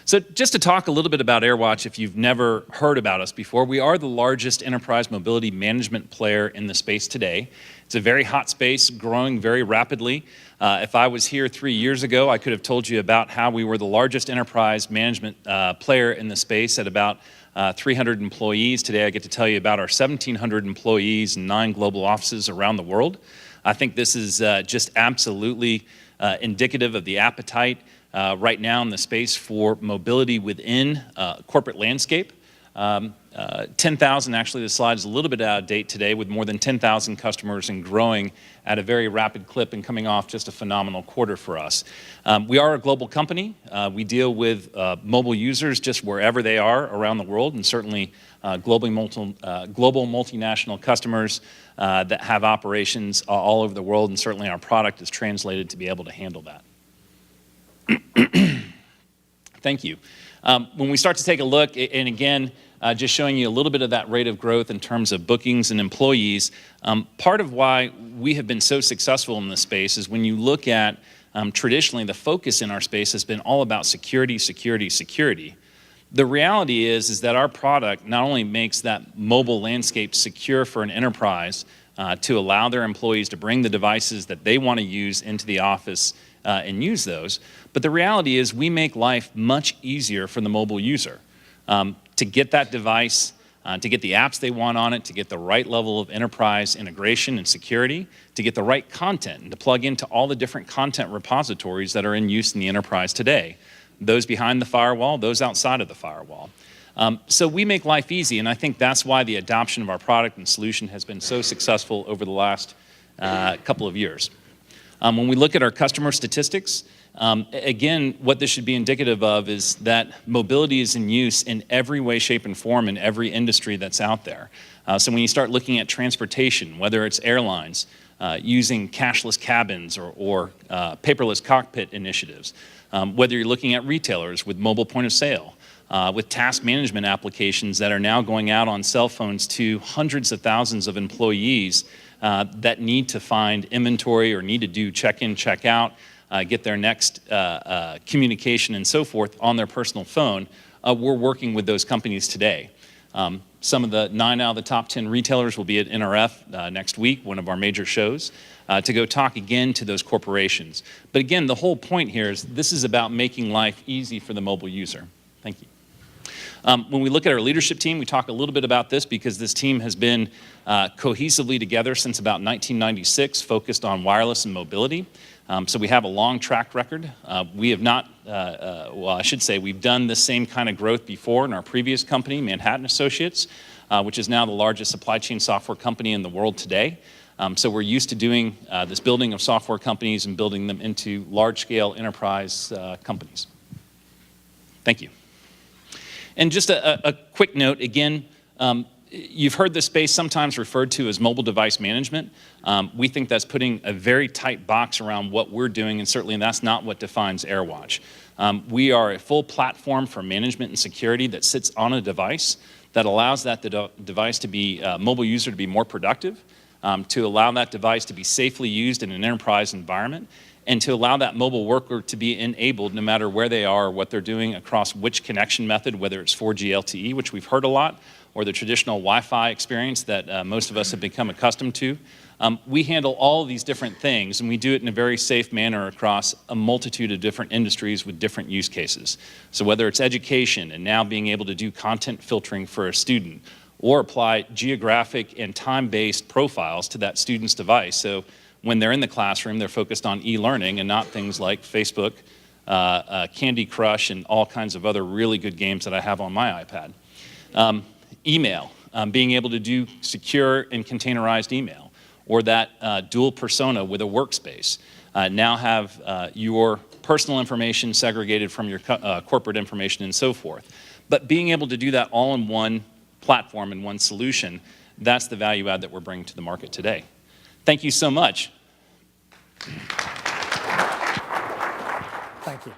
So just to talk a little bit about AirWatch, if you've never heard about us before, we are the largest enterprise mobility management player in the space today. It's a very hot space, growing very rapidly. If I was here 3 years ago, I could have told you about how we were the largest enterprise management player in the space at about 300 employees. Today I get to tell you about our 1,700 employees and 9 global offices around the world. I think this is just absolutely indicative of the appetite right now in the space for mobility within corporate landscape. 10,000, actually the slide is a little bit out of date today, with more than 10,000 customers and growing at a very rapid clip and coming off just a phenomenal quarter for us. We are a global company. We deal with mobile users just wherever they are around the world, and certainly global multinational customers that have operations all over the world, and certainly our product is translated to be able to handle that. Thank you. When we start to take a look, and again, just showing you a little bit of that rate of growth in terms of bookings and employees, part of why we have been so successful in this space is when you look at traditionally the focus in our space has been all about security, security, security. The reality is that our product not only makes that mobile landscape secure for an enterprise to allow their employees to bring the devices that they want to use into the office and use those, but the reality is we make life much easier for the mobile user to get that device, to get the apps they want on it, to get the right level of enterprise integration and security, to get the right content, and to plug into all the different content repositories that are in use in the enterprise today, those behind the firewall, those outside of the firewall. So we make life easy, and I think that's why the adoption of our product and solution has been so successful over the last couple of years. When we look at our customer statistics, again, what this should be indicative of is that mobility is in use in every way, shape, and form in every industry that's out there. So when you start looking at transportation, whether it's airlines using cashless cabins or paperless cockpit initiatives, whether you're looking at retailers with mobile point of sale, with task management applications that are now going out on cell phones to hundreds of thousands of employees that need to find inventory or need to do check-in, check-out, get their next communication and so forth on their personal phone, we're working with those companies today. Some of the 9 out of the top 10 retailers will be at NRF next week, one of our major shows, to go talk again to those corporations. But again, the whole point here is this is about making life easy for the mobile user. Thank you. When we look at our leadership team, we talk a little bit about this because this team has been cohesively together since about 1996, focused on wireless and mobility. So we have a long track record. We have not, well, I should say we've done the same kind of growth before in our previous company, Manhattan Associates, which is now the largest supply chain software company in the world today. So we're used to doing this building of software companies and building them into large-scale enterprise companies. Thank you. And just a quick note, again, you've heard this space sometimes referred to as mobile device management. We think that's putting a very tight box around what we're doing, and certainly that's not what defines AirWatch. We are a full platform for management and security that sits on a device that allows that device to be, mobile user to be more productive, to allow that device to be safely used in an enterprise environment, and to allow that mobile worker to be enabled no matter where they are or what they're doing across which connection method, whether it's 4G LTE, which we've heard a lot, or the traditional Wi-Fi experience that most of us have become accustomed to. We handle all of these different things, and we do it in a very safe manner across a multitude of different industries with different use cases. So whether it's education and now being able to do content filtering for a student, or apply geographic and time-based profiles to that student's device. So when they're in the classroom, they're focused on e-learning and not things like Facebook, Candy Crush, and all kinds of other really good games that I have on my iPad. Email, being able to do secure and containerized email, or that dual persona with a workspace. Now have your personal information segregated from your corporate information and so forth. But being able to do that all in one platform and one solution, that's the value add that we're bringing to the market today. Thank you so much. Thank you.